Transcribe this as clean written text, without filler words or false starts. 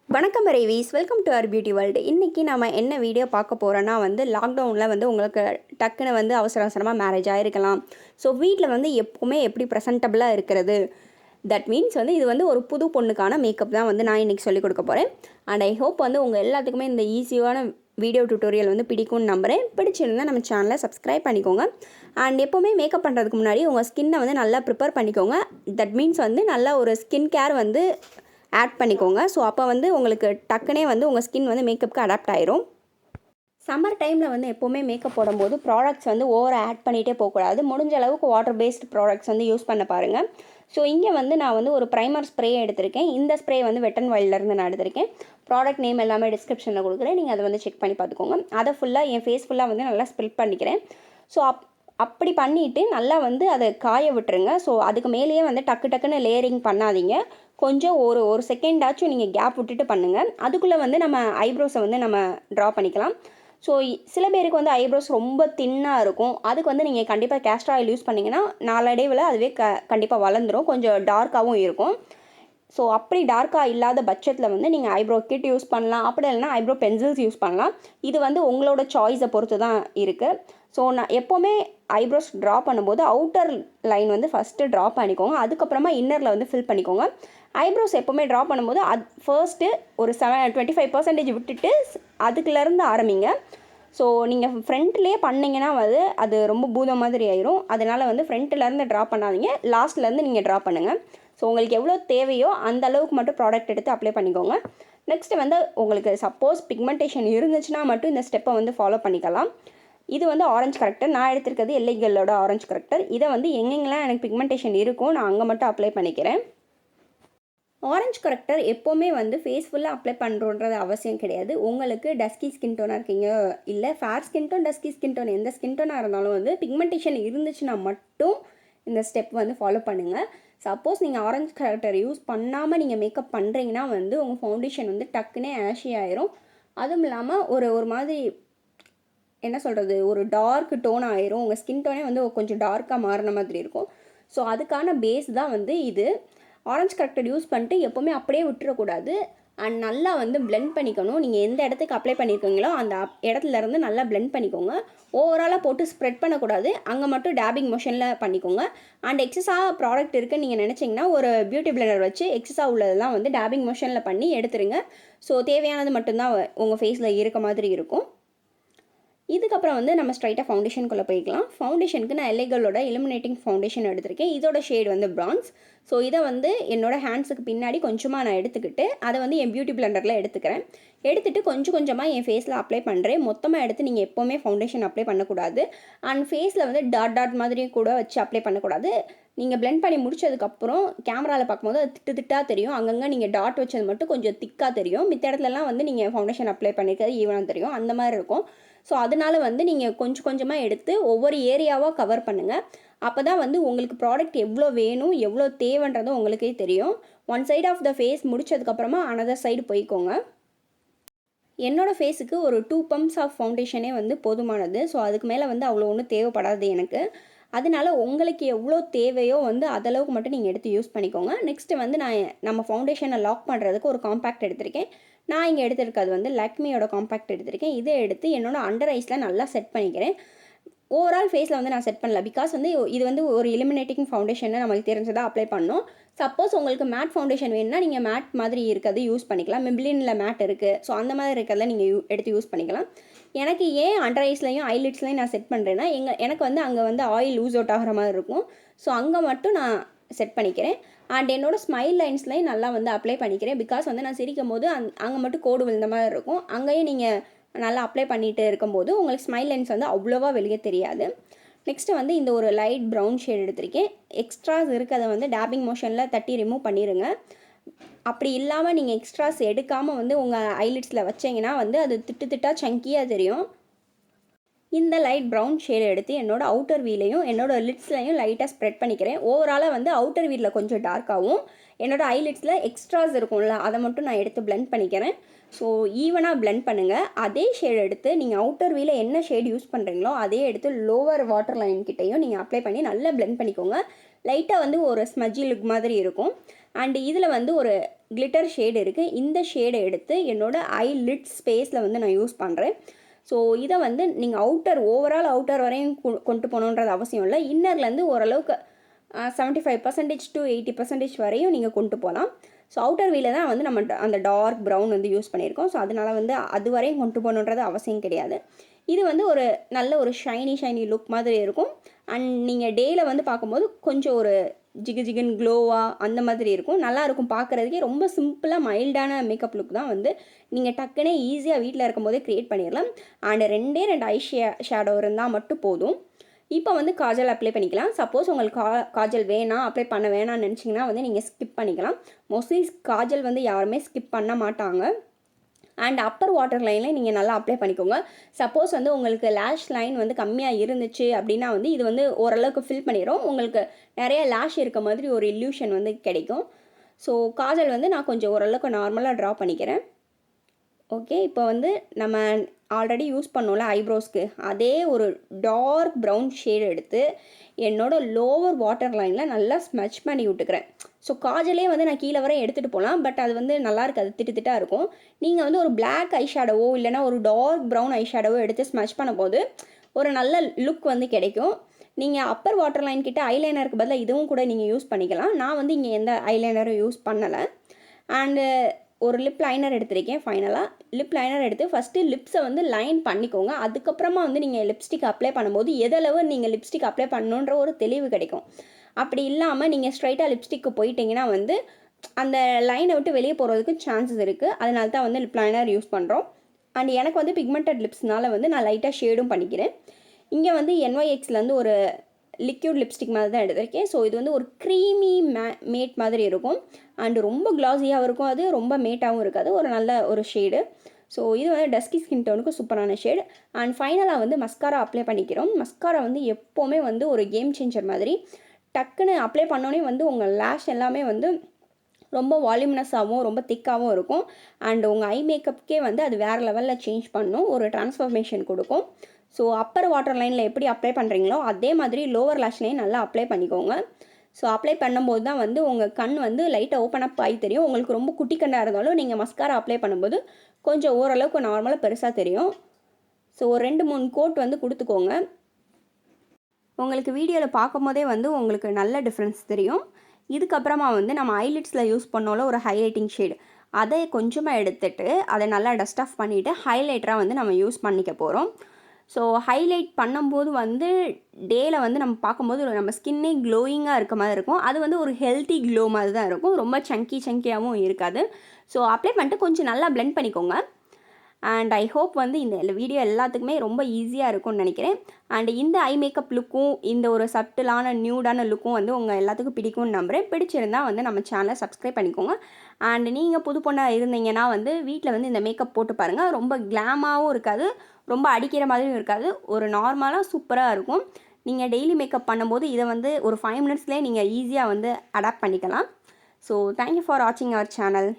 வணக்கம் ரேவிஸ், welcome to our beauty world. இன்றைக்கி நம்ம என்ன வீடியோ பார்க்க போகிறோன்னா லாக்டவுனில் உங்களுக்கு டக்குன்னு அவசர அவசரமாக மேரேஜ் ஆகிருக்கலாம். ஸோ வீட்டில் எப்போவுமே எப்படி ப்ரெசன்டபுளாக இருக்கிறது, தட் மீன்ஸ் இது ஒரு புது பொண்ணுக்கான மேக்கப் தான் நான் இன்றைக்கி சொல்லிக் கொடுக்க போகிறேன். அண்ட் ஐ ஹோப் உங்கள் எல்லாத்துக்குமே இந்த ஈஸியான வீடியோ டியூட்டோரியல் பிடிக்கும்னு நம்புகிறேன். பிடிச்சிருந்தால் நம்ம சேனலை சப்ஸ்கிரைப் பண்ணிக்கோங்க. அண்ட் எப்போவுமே மேக்கப் பண்ணுறதுக்கு முன்னாடி உங்கள் ஸ்கின்னை நல்லா ப்ரிப்பேர் பண்ணிக்கோங்க. தட் மீன்ஸ் நல்லா ஒரு ஸ்கின் கேர் ஆட் பண்ணிக்கோங்க. ஸோ அப்போ உங்களுக்கு டக்குனே உங்கள் ஸ்கின் மேக்கப்புக்கு அடாப்ட் ஆயிரும். சம்மர் டைமில் எப்போவுமே மேக்கப் போடும்போது ப்ராடக்ட்ஸ் ஓவராக ஆட் பண்ணிகிட்டே போகக்கூடாது. முடிஞ்ச அளவுக்கு வாட்டர் பேஸ்ட் ப்ராடக்ட்ஸ் யூஸ் பண்ண பாருங்கள். ஸோ இங்கே நான் ஒரு ப்ரைமர் ஸ்ப்ரே எடுத்திருக்கேன். இந்த ஸ்ப்ரே வெட் அண்ட் வைல்ட்லேருந்து நான் எடுத்திருக்கேன். ப்ராடக்ட் நேம் எல்லாமே டிஸ்கிரிப்ஷனில் கொடுக்குறேன், நீங்கள் அதை செக் பண்ணி பார்த்துக்கோங்க. அதை ஃபுல்லாக என் ஃபேஸ் ஃபுல்லாக நல்லா ஸ்ப்ரெட் பண்ணிக்கிறேன். ஸோ அப்படி பண்ணிவிட்டு நல்லா அதை காய விட்டுருங்க. ஸோ அதுக்கு மேலேயே டக்குன்னு லேயரிங் பண்ணாதீங்க. கொஞ்சம் ஒரு செகண்டாச்சும் நீங்கள் கேப் விட்டுட்டு பண்ணுங்கள். அதுக்குள்ளே நம்ம ஐப்ரோஸை நம்ம ட்ரா பண்ணிக்கலாம். ஸோ சில பேருக்கு ஐப்ரோஸ் ரொம்ப தின்னாக இருக்கும். அதுக்கு நீங்கள் கண்டிப்பாக கேஸ்டர் ஆயில் யூஸ் பண்ணிங்கன்னா நாளடைவில் அதுவே கண்டிப்பாக வளர்ந்துடும், கொஞ்சம் டார்க்காகவும் இருக்கும். ஸோ அப்படி டார்க்காக இல்லாத பட்சத்தில் நீங்கள் ஐப்ரோ கிட் யூஸ் பண்ணலாம். அப்படி இல்லைனா ஐப்ரோ பென்சில்ஸ் யூஸ் பண்ணலாம். இது உங்களோட சாய்ஸை பொறுத்து தான் இருக்குது. ஸோ நான் எப்போவுமே ஐப்ரோஸ் ட்ரா பண்ணும்போது அவுட்டர் லைன் ஃபஸ்ட்டு ட்ரா பண்ணிக்கோங்க. அதுக்கப்புறமா இன்னரில் ஃபில் பண்ணிக்கோங்க. ஐப்ரோஸ் எப்போவுமே ட்ரா பண்ணும்போது ஃபர்ஸ்ட்டு ஒரு 25% விட்டுட்டு அதுக்குலேருந்து ஆரம்பிங்க. ஸோ நீங்கள் ஃப்ரண்ட்லேயே பண்ணிங்கன்னா அது ரொம்ப பூதம் மாதிரி ஆயிரும். அதனால் ஃப்ரண்ட்லேருந்து ட்ரா பண்ணாதீங்க, லாஸ்ட்லேருந்து நீங்கள் ட்ரா பண்ணுங்கள். ஸோ உங்களுக்கு எவ்வளோ தேவையோ அந்த அளவுக்கு மட்டும் ப்ராடக்ட் எடுத்து அப்ளை பண்ணிக்கோங்க. நெக்ஸ்ட்டு உங்களுக்கு சப்போஸ் பிக்மெண்டேஷன் இருந்துச்சுன்னா மட்டும் இந்த ஸ்டெப்பை ஃபாலோ பண்ணிக்கலாம். இது ஆரஞ்சு கரெக்டர், நான் எடுத்திருக்கிறது எல்லை கல்லோட ஆரஞ்சு கரெக்டர். இதை எங்கெங்கெல்லாம் எனக்கு பிக்மெண்டேஷன் இருக்கும் நான் அங்கே மட்டும் அப்ளை பண்ணிக்கிறேன். ஆரஞ்சு கரெக்டர் எப்போவுமே ஃபேஸ் ஃபுல்லாக அப்ளை பண்ணுறோன்றது அவசியம் கிடையாது. உங்களுக்கு டஸ்கி ஸ்கின் டோனாக இருக்கீங்க, இல்லை fair skin tone, dusky skin tone, எந்த ஸ்கின் டோனாக இருந்தாலும் பிக்மெண்டேஷன் இருந்துச்சுன்னா மட்டும் இந்த ஸ்டெப் ஃபாலோ பண்ணுங்கள். சப்போஸ் நீங்கள் ஆரஞ்சு கரெக்டர் யூஸ் பண்ணாமல் நீங்கள் மேக்கப் பண்ணுறீங்கன்னா உங்கள் ஃபவுண்டேஷன் டக்குன்னே ஆஷி ஆயிரும். அதுவும் இல்லாமல் ஒரு மாதிரி என்ன சொல்கிறது, ஒரு டார்க் டோன் ஆயிரும். உங்கள் ஸ்கின் டோனே கொஞ்சம் டார்க்காக மாறின மாதிரி இருக்கும். ஸோ அதுக்கான பேஸ் தான் இது. ஆரஞ்சு கரெக்டர் யூஸ் பண்ணிட்டு எப்போவுமே அப்படியே விட்டுறக்கூடாது. அண்ட் நல்லா பிளெண்ட் பண்ணிக்கணும். நீங்கள் எந்த இடத்துக்கு அப்ளை பண்ணியிருக்கீங்களோ அந்த இடத்துலேருந்து நல்லா பிளெண்ட் பண்ணிக்கோங்க. ஓவராலாக போட்டு ஸ்ப்ரெட் பண்ணக்கூடாது, அங்கே மட்டும் டேபிங் மோஷனில் பண்ணிக்கோங்க. அண்ட் எக்ஸஸாக ப்ராடக்ட் இருக்குன்னு நீங்கள் நினச்சிங்கன்னா ஒரு பியூட்டி பிளெண்டர் வச்சு எக்ஸஸாக உள்ளதெல்லாம் டேபிங் மோஷனில் பண்ணி எடுத்துருங்க. ஸோ தேவையானது மட்டும்தான் உங்கள் ஃபேஸில் இருக்க மாதிரி இருக்கும். இதுக்கப்புறம் நம்ம ஸ்ட்ரைட்டாக ஃபவுண்டேஷனுக்குள்ளே போய்க்கலாம். ஃபவுண்டேஷனுக்கு நான் எல்லைகளோட illuminating ஃபவுண்டேஷன் எடுத்திருக்கேன். இதோட ஷேட் பிரான்ஸ். ஸோ இதை என்னோடய ஹேண்ட்ஸுக்கு பின்னாடி கொஞ்சமாக நான் எடுத்துக்கிட்டு அதை என் பியூட்டி பிளெண்டரில் எடுத்துக்கிறேன். எடுத்துகிட்டு கொஞ்சம் கொஞ்சமாக என் ஃபேஸில் அப்ளை பண்ணுறேன். மொத்தமாக எடுத்து நீங்கள் எப்போவுமே ஃபவுண்டேஷன் அப்ளை பண்ணக்கூடாது. அண்ட் ஃபேஸில் டாட் மாதிரி கூட வச்சு அப்ளை பண்ணக்கூடாது. நீங்கள் பிளெண்ட் பண்ணி முடிச்சதுக்கப்புறம் கேமராவில் பார்க்கும்போது அது திட்டாக தெரியும். அங்கங்கே நீங்கள் டாட் வச்சது மட்டும் கொஞ்சம் திக்காக தெரியும். மித்த இடத்துலலாம் நீங்கள் ஃபவுண்டேஷன் அப்ளை பண்ணிக்கிறது ஈவனாக தெரியும், அந்த மாதிரி இருக்கும். ஸோ அதனால் நீங்கள் கொஞ்சம் கொஞ்சமாக எடுத்து ஒவ்வொரு ஏரியாவாக கவர் பண்ணுங்கள். அப்போ தான் உங்களுக்கு ப்ராடக்ட் எவ்வளோ வேணும், எவ்வளோ தேவைன்றதும் உங்களுக்கே தெரியும். One side of the face முடித்ததுக்கப்புறமா அனதர் சைடு போய்க்கோங்க. என்னோடய ஃபேஸுக்கு ஒரு 2 பம்ப்ஸ் ஆஃப் ஃபவுண்டேஷனே போதுமானது. ஸோ அதுக்கு மேலே அவ்வளோ ஒன்றும் தேவைப்படாது எனக்கு. அதனால் உங்களுக்கு எவ்வளோ தேவையோ அதளவுக்கு மட்டும் நீங்கள் எடுத்து யூஸ் பண்ணிக்கோங்க. நெக்ஸ்ட்டு நம்ம ஃபவுண்டேஷனை லாக் பண்ணுறதுக்கு ஒரு காம்பேக்ட் எடுத்திருக்கேன். நான் இங்கே எடுத்திருக்கிறது லக்மியோட காம்பேக்ட் எடுத்திருக்கேன். இதை எடுத்து என்னோடய அண்டர் ஐஸில் நல்லா செட் பண்ணிக்கிறேன். ஓவரால் ஃபேஸில் நான் செட் பண்ணல, பிகாஸ் இது ஒரு illuminating ஃபவுண்டேஷனை நமக்கு தெரிஞ்சதாக அப்ளை பண்ணோம். சப்போஸ் உங்களுக்கு மேட் ஃபவுண்டேஷன் வேணும்னா நீங்கள் மேட் மாதிரி இருக்கிறது யூஸ் பண்ணிக்கலாம். மெப்ளினில் மேட் இருக்குது, ஸோ அந்த மாதிரி இருக்கிறத நீங்கள் எடுத்து யூஸ் பண்ணிக்கலாம். எனக்கு ஏன் அண்டர் ஐஸ்லையும் ஐலிட்ஸ்லையும் நான் செட் பண்ணுறேன்னா எனக்கு அங்கே ஆயில் லூஸ் அவுட் ஆகிற மாதிரி இருக்கும். ஸோ அங்கே மட்டும் நான் செட் பண்ணிக்கிறேன். அண்ட் என்னோடய ஸ்மைல் லைன்ஸ்லையும் நல்லா அப்ளை பண்ணிக்கிறேன். பிகாஸ் நான் சிரிக்கும் போது அங்கே மட்டும் கோடு விழுந்த மாதிரி இருக்கும். அங்கேயும் நீங்கள் நல்லா அப்ளை பண்ணிகிட்டு இருக்கும்போது உங்களுக்கு ஸ்மைல் லைன்ஸ் அவ்வளோவா வெளியே தெரியாது. நெக்ஸ்ட்டு இந்த ஒரு லைட் ப்ரௌன் ஷேட் எடுத்திருக்கேன். எக்ஸ்ட்ராஸ் இருக்கிறத டேபிங் மோஷனில் தட்டி ரிமூவ் பண்ணிடுங்க. அப்படி இல்லாமல் நீங்கள் எக்ஸ்ட்ராஸ் எடுக்காமல் உங்கள் ஐலிட்ஸில் வச்சிங்கன்னா அது திட்டாக சங்கியாக தெரியும். இந்த லைட் ப்ரௌன் ஷேட் எடுத்து என்னோடய அவுட்டர் வீலையும் என்னோடய லிட்ஸ்லையும் லைட்டாக ஸ்ப்ரெட் பண்ணிக்கிறேன். ஓவராலாக அவுட்டர் வீலில் கொஞ்சம் டார்க்காகவும் என்னோடய ஐலிட்ஸில் எக்ஸ்ட்ராஸ் இருக்கும்ல அதை மட்டும் நான் எடுத்து பிளெண்ட் பண்ணிக்கிறேன். ஸோ ஈவனாக பிளெண்ட் பண்ணுங்கள். அதே ஷேட் எடுத்து நீங்கள் அவுட்டர் வீலில் என்ன ஷேட் யூஸ் பண்ணுறீங்களோ அதே எடுத்து லோவர் வாட்டர் லைன் கிட்டையும் நீங்கள் அப்ளை பண்ணி நல்லா பிளெண்ட் பண்ணிக்கோங்க. லைட்டாக ஒரு ஸ்மஜ்ஜி லுக் மாதிரி இருக்கும். அண்ட் இதில் வந்து ஒரு கிளிட்டர் ஷேடு இருக்குது. இந்த ஷேடை எடுத்து என்னோடய ஐ லிட் ஸ்பேஸில் வந்து நான் யூஸ் பண்ணுறேன். ஸோ இதை வந்து நீங்கள் ஓவரால் அவுட்டர் வரையும் கொண்டு போகணுன்றது அவசியம் இல்லை. இன்னர்லேருந்து ஓரளவுக்கு 75% to 80% வரையும் நீங்கள் கொண்டு போகலாம். ஸோ அவுட்டர் வீல தான் வந்து நம்ம அந்த டார்க் ப்ரௌன் வந்து யூஸ் பண்ணியிருக்கோம். ஸோ அதனால் வந்து அது வரையும் கொண்டு போகணுன்றது அவசியம் கிடையாது. இது வந்து ஒரு நல்ல ஒரு ஷைனி லுக் மாதிரி இருக்கும். அண்ட் நீங்கள் டேயில் வந்து பார்க்கும்போது கொஞ்சம் ஒரு ஜிகு க்ளோவாக அந்த மாதிரி இருக்கும். நல்லாயிருக்கும் பார்க்குறதுக்கே. ரொம்ப சிம்பிளாக மைல்டான மேக்கப் லுக் தான் வந்து நீங்கள் டக்குனே ஈஸியாக வீட்டில் இருக்கும்போதே க்ரியேட் பண்ணிடலாம். அண்ட் 2 ஐ ஷேடோ இருந்தால் மட்டும் போதும். இப்போ வந்து காஜல் அப்ளை பண்ணிக்கலாம். சப்போஸ் உங்களுக்கு காஜல் அப்ளை பண்ண வேணாம்னு நினச்சிங்கன்னா வந்து நீங்கள் ஸ்கிப் பண்ணிக்கலாம். மோஸ்ட்லி காஜல் வந்து யாருமே ஸ்கிப் பண்ண மாட்டாங்க. அண்ட் அப்பர் வாட்டர் லைனில் நீங்கள் நல்லா அப்ளை பண்ணிக்கோங்க. சப்போஸ் வந்து உங்களுக்கு லேஷ் லைன் வந்து கம்மியாக இருந்துச்சு அப்படின்னா வந்து இது வந்து ஓரளவுக்கு ஃபில் பண்ணிடும். உங்களுக்கு நிறைய லேஷ் இருக்க மாதிரி ஒரு இல்யூஷன் வந்து கிடைக்கும். ஸோ காஜல் வந்து நான் கொஞ்சம் ஓரளவுக்கு நார்மலாக ட்ரா பண்ணிக்கிறேன். ஓகே, இப்போ வந்து நம்ம ஆல்ரெடி யூஸ் பண்ணோம்ல ஐப்ரோஸ்க்கு, அதே ஒரு டார்க் ப்ரௌன் ஷேட் எடுத்து என்னோடய லோவர் வாட்டர் லைனில் நல்லா ஸ்மெச் பண்ணி விட்டுக்கிறேன். ஸோ காஜலே வந்து நான் கீழே வரை எடுத்துகிட்டு போகலாம். பட் அது வந்து நல்லா இருக்காது, திட்டாக இருக்கும். நீங்கள் வந்து ஒரு பிளாக் ஐஷேடோவோ இல்லைனா ஒரு டார்க் ப்ரௌன் ஐஷேடோவோ எடுத்து ஸ்மெச் பண்ணும்போது ஒரு நல்ல லுக் வந்து கிடைக்கும். நீங்கள் அப்பர் வாட்டர் லைன் கிட்ட ஐலைனருக்கு பதிலாக இதுவும் கூட நீங்கள் யூஸ் பண்ணிக்கலாம். நான் வந்து இங்கே எந்த ஐலைனரும் யூஸ் பண்ணலை. அண்டு ஒரு லிப் லைனர் எடுத்திருக்கேன். ஃபைனலாக லிப் லைனர் எடுத்து ஃபஸ்ட்டு லிப்ஸை வந்து லைன் பண்ணிக்கோங்க. அதுக்கப்புறமா வந்து நீங்கள் லிப்ஸ்டிக் அப்ளை பண்ணும்போது எதளவு நீங்கள் லிப்ஸ்டிக் அப்ளை பண்ணணுன்ற ஒரு தெளிவு கிடைக்கும். அப்படி இல்லாமல் நீங்கள் ஸ்ட்ரைட்டாக லிப்ஸ்டிக்கு போயிட்டீங்கன்னா வந்து அந்த லைனை விட்டு வெளியே போகிறதுக்கு சான்சஸ் இருக்குது. அதனால தான் வந்து லிப் லைனர் யூஸ் பண்ணுறோம். அண்ட் எனக்கு வந்து பிக்மெண்டட் லிப்ஸ்னால வந்து நான் லைட்டாக ஷேடும் பண்ணிக்கிறேன். இங்கே வந்து NYXலேருந்து ஒரு லிக்யூட் லிப்ஸ்டிக் மாதிரி தான் எடுத்திருக்கேன். ஸோ இது வந்து ஒரு க்ரீமி மேட் மாதிரி இருக்கும். அண்டு ரொம்ப க்ளாஸியாகவும் இருக்கும், அது ரொம்ப மேட்டாகவும் இருக்காது. ஒரு நல்ல ஒரு ஷேடு. ஸோ இது வந்து டஸ்கி ஸ்கின் டோனுக்கு சூப்பரான ஷேடு. அண்ட் ஃபைனலாக வந்து மஸ்காரா அப்ளை பண்ணிக்கிறோம். மஸ்காரா வந்து எப்போவுமே வந்து ஒரு கேம் சேஞ்சர் மாதிரி. டக்குன்னு அப்ளை பண்ணோன்னே வந்து உங்கள் லேஷ் எல்லாமே வந்து ரொம்ப வால்யூமினஸாகவும் ரொம்ப திக்காகவும் இருக்கும். அண்ட் உங்கள் ஐ மேக்கப்புக்கே வந்து அது வேறு லெவலில் சேஞ்ச் பண்ணும், ஒரு ட்ரான்ஸ்ஃபர்மேஷன் கொடுக்கும். ஸோ அப்பர் வாட்டர் லைனில் எப்படி அப்ளை பண்ணுறீங்களோ அதே மாதிரி லோவர் லேஷ்லையும் நல்லா அப்ளை பண்ணிக்கோங்க. ஸோ அப்ளை பண்ணும்போது தான் வந்து உங்கள் கண் வந்து லைட்டாக ஓப்பன் அப் ஆகி தெரியும். உங்களுக்கு ரொம்ப குட்டி கண்ணாக இருந்தாலும் நீங்கள் மஸ்காரா அப்ளை பண்ணும்போது கொஞ்சம் ஓரளவுக்கு நார்மலாக பெருசாக தெரியும். ஸோ ஒரு 2-3 கோட் வந்து கொடுத்துக்கோங்க. உங்களுக்கு வீடியோவில் பார்க்கும் போதே வந்து உங்களுக்கு நல்ல டிஃப்ரென்ஸ் தெரியும். இதுக்கப்புறமா வந்து நம்ம ஐலிட்ஸில் யூஸ் பண்ணோம்ல ஒரு ஹைலைட்டிங் ஷேடு, அதை கொஞ்சமாக எடுத்துகிட்டு அதை நல்லா டஸ்ட் ஆஃப் பண்ணிவிட்டு ஹைலைட்டராக வந்து நம்ம யூஸ் பண்ணிக்க போகிறோம். ஸோ ஹைலைட் பண்ணும்போது வந்து டேயில் வந்து நம்ம பார்க்கும்போது நம்ம ஸ்கின்னே க்ளோயிங்காக இருக்க மாதிரி இருக்கும். அது வந்து ஒரு ஹெல்த்தி க்ளோ மாதிரி தான் இருக்கும், ரொம்ப சங்கியாகவும் இருக்காது. ஸோ அப்ளை பண்ணிட்டு கொஞ்சம் நல்லா பிளெண்ட் பண்ணிக்கோங்க. அண்ட் ஐ ஹோப் வந்து இந்த வீடியோ எல்லாத்துக்குமே ரொம்ப ஈஸியாக இருக்கும்னு நினைக்கிறேன். அண்ட் இந்த ஐ மேக்கப் லுக்கும் இந்த ஒரு சட்டிலான நியூடான லுக்கும் வந்து உங்கள் எல்லாத்துக்கும் பிடிக்கும்னு நம்புகிறேன். பிடிச்சிருந்தால் வந்து நம்ம சேனலை சப்ஸ்கிரைப் பண்ணிக்கோங்க. அண்ட் நீங்கள் புது பொண்ணாக இருந்தீங்கன்னா வந்து வீட்டில் வந்து இந்த மேக்கப் போட்டு பாருங்கள். ரொம்ப கிளாமாகவும் இருக்காது, ரொம்ப அடிக்கிற மாதிரியும் இருக்காது, ஒரு நார்மலாக சூப்பராக இருக்கும். நீங்கள் டெய்லி மேக்கப் பண்ணும்போது இதை வந்து ஒரு 5 மினிட்ஸ்லேயே நீங்கள் ஈஸியாக வந்து அடாப்ட் பண்ணிக்கலாம். ஸோ தேங்க்யூ ஃபார் வாட்சிங் அவர் சேனல்.